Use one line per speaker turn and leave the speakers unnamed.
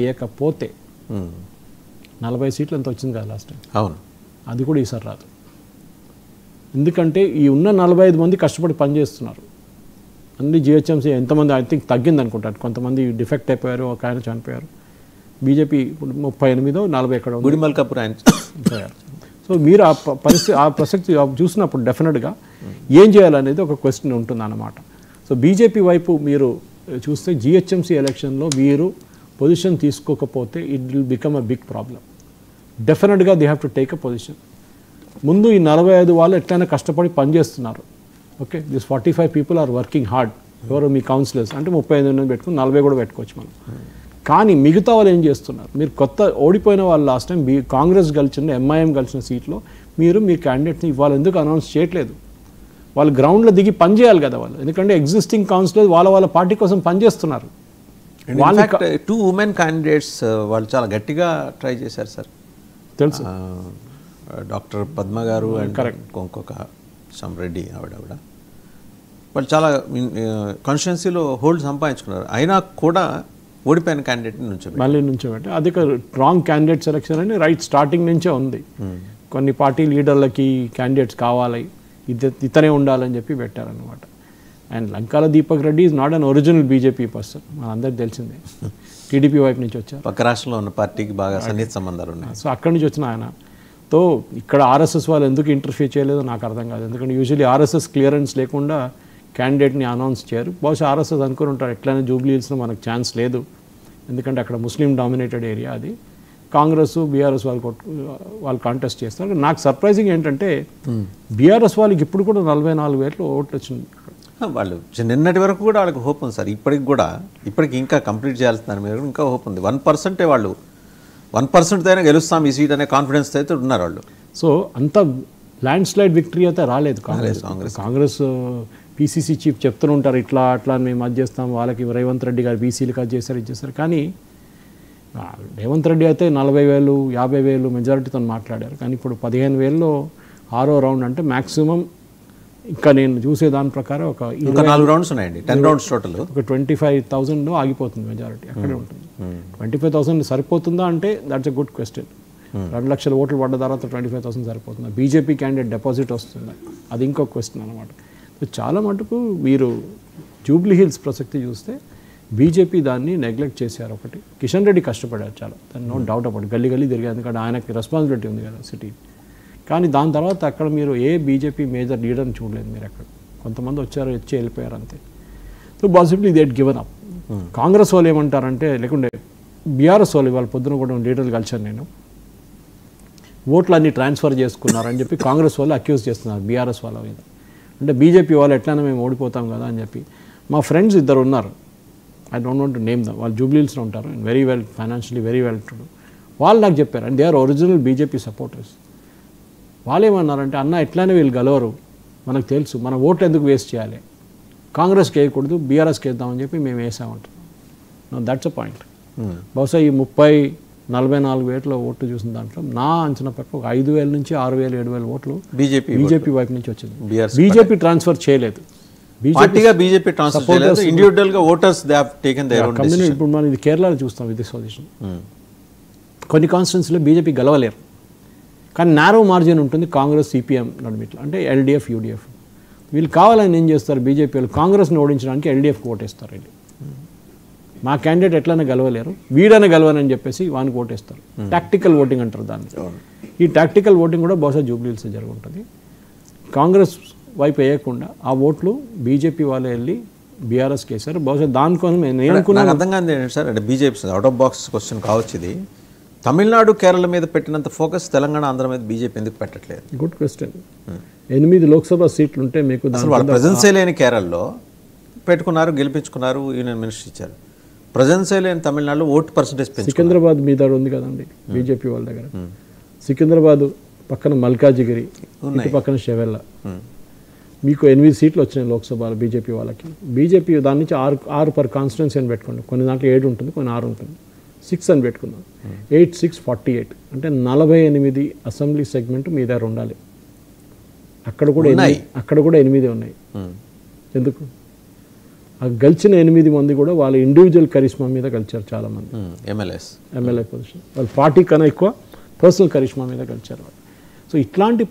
చేయకపోతే 40 సీట్లు ఎంత వచ్చింది కదా లాస్ట్ టైం.
అవును,
అది కూడా ఈసారి రాదు. ఎందుకంటే ఈ ఉన్న 45 మంది కష్టపడి పనిచేస్తున్నారు. అన్ని జిహెచ్ఎంసీ ఎంతమంది ఐ థింక్ తగ్గింది అనుకుంటారు. కొంతమంది డిఫెక్ట్ అయిపోయారు, ఒక ఆయన చనిపోయారు. బీజేపీ ఇప్పుడు 38 40 ఎక్కడ
గుడిమల్కాపూర్ ఆయన
పోయారు. సో మీరు ఆ ప్రసక్తి చూసినప్పుడు డెఫినెట్గా ఏం చేయాలనేది ఒక క్వశ్చన్ ఉంటుంది అన్నమాట. సో బీజేపీ వైపు మీరు చూస్తే జిహెచ్ఎంసీ ఎలక్షన్లో మీరు పొజిషన్ తీసుకోకపోతే it will become a big problem. డెఫినెట్గా they have to take a position. ముందు ఈ 45 వాళ్ళు ఎట్లయినా కష్టపడి పనిచేస్తున్నారు. Okay, this 45 people are working hard. ఎవరు మీ కౌన్సిలర్స్ అంటే 35 పెట్టుకుని 40 కూడా పెట్టుకోవచ్చు మనం. కానీ మిగతా వాళ్ళు ఏం చేస్తున్నారు? మీరు కొత్త ఓడిపోయిన వాళ్ళు లాస్ట్ టైం కాంగ్రెస్ గెలిచిన ఎంఐఎం గెలిచిన సీట్లో మీరు మీ క్యాండిడేట్ని ఇవాళ ఎందుకు అనౌన్స్ చేయట్లేదు? వాళ్ళు గ్రౌండ్లో దిగి పని చేయాలి కదా వాళ్ళు. ఎందుకంటే ఎగ్జిస్టింగ్ కౌన్సిలర్ వాళ్ళ పార్టీ కోసం పనిచేస్తున్నారు.
టూ ఉమెన్ క్యాండిడేట్స్ వాళ్ళు చాలా గట్టిగా ట్రై చేశారు సార్.
తెలుసు,
డాక్టర్ పద్మ గారు అండ్ ఇంకొక రెడ్డి ఆవిడ వాళ్ళు చాలా కాన్స్టిట్యున్సీలో హోల్డ్ సంపాదించుకున్నారు. అయినా కూడా ఓడిపోయిన క్యాండిడేట్ని
మళ్ళీ నుంచోబెట్టి అది రాంగ్ క్యాండిడేట్ సెలెక్షన్ అని రైట్ స్టార్టింగ్ నుంచే ఉంది. కొన్ని పార్టీ లీడర్లకి క్యాండిడేట్స్ కావాలి, ఇతనే ఉండాలని చెప్పి పెట్టారనమాట. And Lankala Deepak Reddy is not an original BJP person, మనందరికి తెలిసిందే. టీడీపీ వైపు నుంచి వచ్చారు,
పక్క రాష్ట్రంలో ఉన్న పార్టీకి బాగా సన్నిహిత సంబంధాలు ఉన్నాయి.
సో అక్కడి నుంచి వచ్చిన ఆయనతో ఇక్కడ ఆర్ఎస్ఎస్ వాళ్ళు ఎందుకు ఇంటర్ఫియర్ చేయలేదో నాకు అర్థం కాదు. ఎందుకంటే యూజువల్లీ ఆర్ఎస్ఎస్ క్లియరెన్స్ లేకుండా క్యాండిడేట్ని అనౌన్స్ చేయరు. బహుశా ఆర్ఎస్ఎస్ అనుకుని ఉంటారు ఎట్లయినా జూబ్లీ హిల్స్లో మనకు ఛాన్స్ లేదు, ఎందుకంటే అక్కడ ముస్లిం డామినేటెడ్ ఏరియా అది. కాంగ్రెస్ బీఆర్ఎస్ వాళ్ళు కాంటెస్ట్ చేస్తారు. నాకు సర్ప్రైజింగ్ ఏంటంటే బీఆర్ఎస్ వాళ్ళకి ఇప్పుడు కూడా 44,000 ఓట్లు వచ్చింది.
వాళ్ళు నిన్నటి వరకు కూడా వాళ్ళకి హోప్ ఉంది సార్. ఇప్పటికి ఇంకా కంప్లీట్ చేయాల్సిన దాని మీద ఇంకా హోప్ ఉంది. 1% వాళ్ళు 1% అయినా గెలుస్తాం ఈ సీట్ అనే కాన్ఫిడెన్స్ అయితే ఉన్నారు వాళ్ళు.
సో అంత ల్యాండ్ స్లైడ్ విక్టరీ అయితే రాలేదు కాంగ్రెస్ పీసీసీ చీఫ్ చెప్తూనే ఉంటారు ఇట్లా అట్లా మేము అది చేస్తాం, వాళ్ళకి రేవంత్ రెడ్డి గారు బీసీలకు అది చేశారు ఇది చేశారు. కానీ రేవంత్ రెడ్డి అయితే 40,000 50,000 మెజారిటీతో మాట్లాడారు. కానీ ఇప్పుడు 15,000లో 6వ రౌండ్ అంటే మ్యాక్సిమం ఇంకా నేను చూసే దాని ప్రకారం ఒక
4 రౌండ్స్ ఉన్నాయండి, 10 రౌండ్స్ టోటల్.
ఒక 25,000 ఆగిపోతుంది మెజారిటీ, అక్కడే ఉంటుంది. 25,000 సరిపోతుందా అంటే దట్స్ ఎ గుడ్ క్వశ్చన్. 2 లక్షల ఓట్లు పడ్డ తర్వాత 25,000 సరిపోతుందా? బీజేపీ క్యాండిడేట్ డిపాజిట్ వస్తుందా? అది ఇంకో క్వశ్చన్ అనమాట. సో చాలా మటుకు మీరు జూబ్లీ హిల్స్ ప్రసక్తి చూస్తే బీజేపీ దాన్ని నెగ్లెక్ట్ చేశారు. ఒకటి కిషన్ రెడ్డి కష్టపడారు చాలా, దాన్ని నో డౌట్ అప్పుడు గల్లీ తిరిగారు, ఎందుకంటే ఆయనకి రెస్పాన్సిబిలిటీ ఉంది కదా సిటీ. కానీ దాని తర్వాత అక్కడ మీరు ఏ బీజేపీ మేజర్ లీడర్ని చూడలేదు మీరు అక్కడ. కొంతమంది వచ్చారు వచ్చి వెళ్ళిపోయారు అంతే. So possibly they had given up. Congress వాళ్ళు ఏమంటారంటే, లేకుంటే బీఆర్ఎస్ వాళ్ళు ఇవాళ పొద్దున కూడా లీడర్లు కలిసాను నేను, ఓట్లు అన్నీ ట్రాన్స్ఫర్ చేసుకున్నారని చెప్పి కాంగ్రెస్ వాళ్ళు అక్యూజ్ చేస్తున్నారు బీఆర్ఎస్ వాళ్ళ మీద. అంటే బీజేపీ వాళ్ళు ఎట్లయినా మేము ఓడిపోతాం కదా అని చెప్పి. మా ఫ్రెండ్స్ ఇద్దరు ఉన్నారు, I don't want to name them, వాళ్ళు జూబ్లీహిల్స్లో ఉంటారు and very well financially very well to. వాళ్ళు నాకు చెప్పారు and they are original BJP supporters. వాళ్ళు ఏమన్నారంటే, అన్న ఎట్లయినా వీళ్ళు గెలవరు, మనకు తెలుసు, మన ఓట్లు ఎందుకు వేస్ట్ చేయాలి, కాంగ్రెస్కి వేయకూడదు బీఆర్ఎస్కి వేద్దామని చెప్పి మేము వేసామంటున్నాం. That's a point. బహుశా ఈ 30-44 ఓట్లు చూసిన దాంట్లో నా అంచనా ప్రకారం ఒక 5,000 నుంచి 6,000 7,000 ఓట్లు బీజేపీ వైపు నుంచి వచ్చింది. బీజేపీ ట్రాన్స్ఫర్ చేయలేదు. ఇప్పుడు మనం ఇది కేరళలో చూస్తాం విత్ సొల్యూషన్. కొన్ని కాన్స్టిట్యున్సీలో బీజేపీ గెలవలేరు, కానీ నారో మార్జిన్ ఉంటుంది కాంగ్రెస్ సిపిఎం నడుమిట్లో, అంటే ఎల్డీఎఫ్ యూడీఎఫ్. వీళ్ళు కావాలని ఏం చేస్తారు బీజేపీ వాళ్ళు, కాంగ్రెస్ని ఓడించడానికి ఎల్డీఎఫ్కి ఓటేస్తారు. వీళ్ళు మా క్యాండిడేట్ ఎట్లయినా గెలవలేరు, వీడైనా గెలవనని చెప్పేసి వానికి ఓటేస్తారు. టాక్టికల్ ఓటింగ్ అంటారు దాన్ని. ఈ టాక్టికల్ ఓటింగ్ కూడా బహుశా జూబ్లీహిల్స్ జరుగుతుంది. కాంగ్రెస్ వైపు వేయకుండా ఆ ఓట్లు బీజేపీ వాళ్ళు వెళ్ళి బీఆర్ఎస్కి వేశారు. బహుశా దానికోసం నేను అనుకున్నాను.
అర్థం కాదు సార్, అంటే BJP out of box question కావచ్చు ఇది. తమిళనాడు కేరళ మీద పెట్టినంత ఫోకస్ తెలంగాణ ఆంధ్ర మీద బీజేపీ ఎందుకు పెట్టట్లేదు?
Good question. 8 లోక్సభ సీట్లు ఉంటే మీకు
వాళ్ళ ప్రజెన్సీ లేని కేరళలో పెట్టుకున్నారు, గెలిపించుకున్నారు, యూనియన్ మినిస్టర్ ఇచ్చారు. ప్రజెన్సీ లేని తమిళనాడులో ఓటు పర్సెంటేజ్
సికింద్రాబాద్ మీద ఉంది కదండి బీజేపీ వాళ్ళ దగ్గర. సికింద్రాబాద్ పక్కన మల్కాజిగిరి, ఇటు పక్కన షెవెల్ల, మీకు 8 సీట్లు వచ్చినాయి లోక్సభలో బీజేపీ వాళ్ళకి. బీజేపీ దాని నుంచి 6 పర్ కాన్స్టిట్యున్సీ అని పెట్టుకోండి. కొన్ని దాంట్లో 7 ఉంటుంది, కొన్ని 6 ఉంటుంది, 6 అని పెట్టుకున్నాం. 8, 6, 48 అంటే 48 అసెంబ్లీ సెగ్మెంట్ మీ దగ్గర ఉండాలి. అక్కడ కూడా 8 ఉన్నాయి. ఎందుకు ఆ గెలిచిన 8 మంది కూడా వాళ్ళ ఇండివిజువల్ కరిష్మా మీద గెలిచారు చాలామంది
ఎమ్మెల్యేస్
ఎమ్మెల్యే పొజిషన్. వాళ్ళు పార్టీ కన్నా ఎక్కువ పర్సనల్ కరిష్మా మీద గెలిచారు వాళ్ళు. సో ఇట్లాంటి